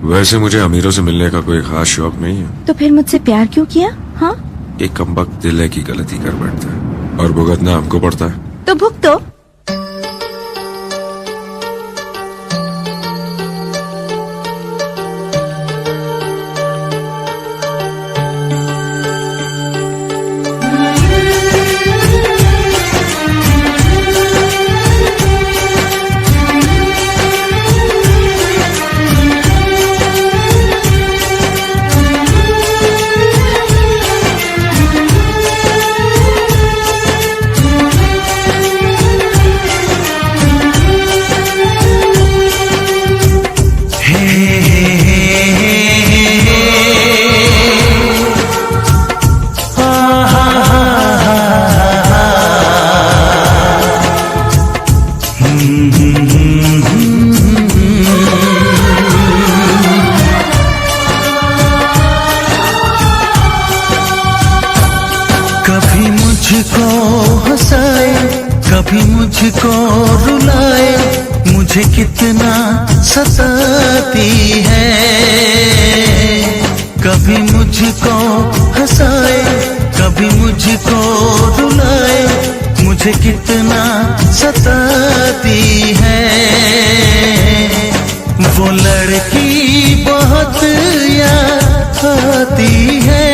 वैसे मुझे अमीरों से मिलने का कोई खास शौक नहीं है। तो फिर मुझसे प्यार क्यों किया? हाँ, एक कमबख्त दिल है की गलती कर बैठता है और भुगतना हमको पड़ता है। तो भुगतो। कभी मुझको हंसाए, कभी मुझको रुलाए, मुझे कितना सताती है। कभी मुझको हंसाए, कभी मुझको रुलाए, मुझे कितना सताती है। वो लड़की बहुत याद आती है,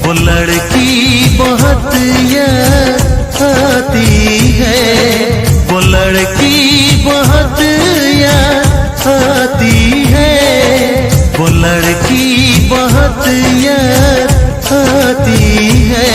वो लड़की बहुत याद आती है, वो लड़की बहुत याद आती है, वो लड़की बहुत याद आती है।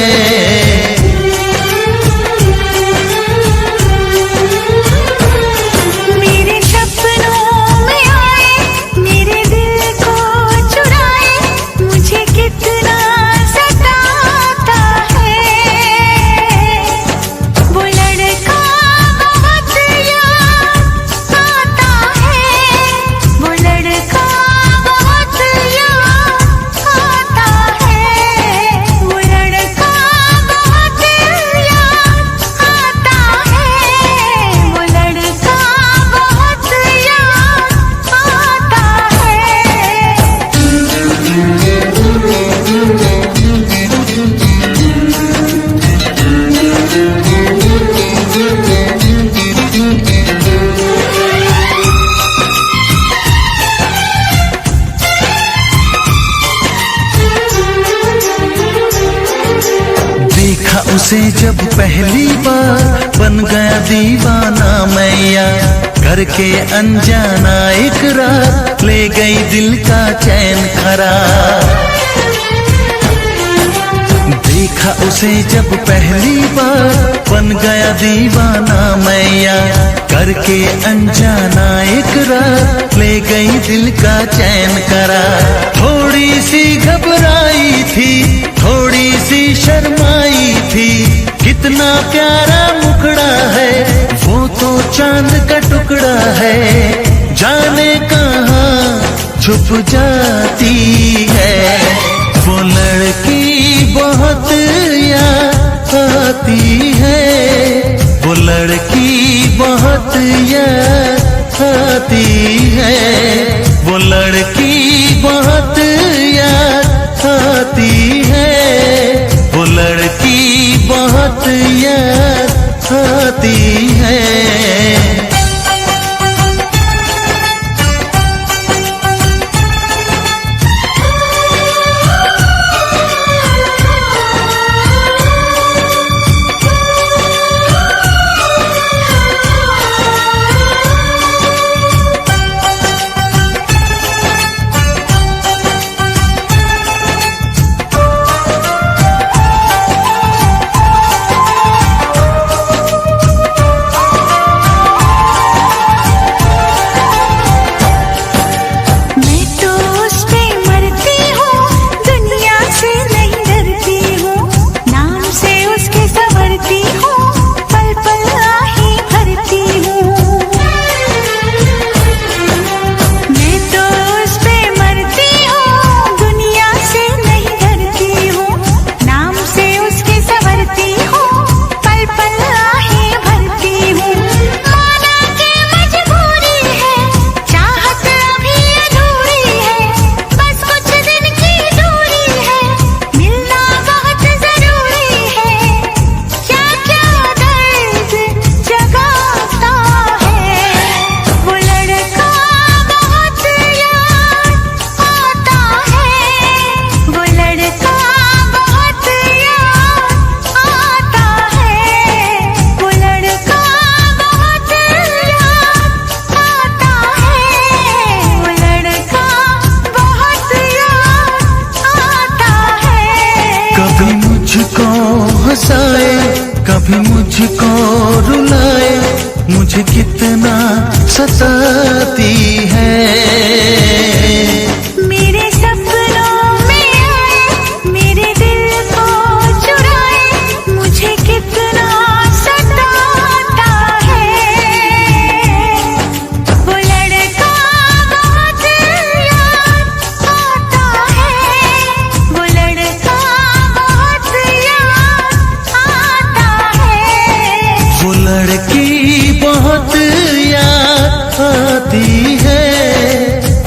उसे जब पहली बार बन गया दीवाना मैया, करके अनजाना इकरार ले गई दिल का चैन करार। देखा उसे जब पहली बार बन गया दीवाना मैया, करके अनजाना इकरार ले गई दिल का चैन करार। थोड़ी सी घबराई थी, थोड़ी सी शर्माई थी, कितना प्यारा मुखड़ा है, वो तो चांद का टुकड़ा है, जाने कहाँ छुप जाती है। वो लड़की बहुत याद आती है, वो लड़की बहुत याद आती है, वो लड़की बहुत याद आती है, वो लड़की बहुत याद आती है। कभी मुझको रुलाए, मुझे कितना सताती है। मेरे सपनों में आए, मेरे दिल को चुराए, मुझे कितना सताता है। वो लड़का बहुत याद आता है, वो लड़का बहुत याद आता है। वो लड़की बहुत याद आती है,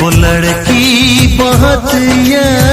वो लड़की बहुत याद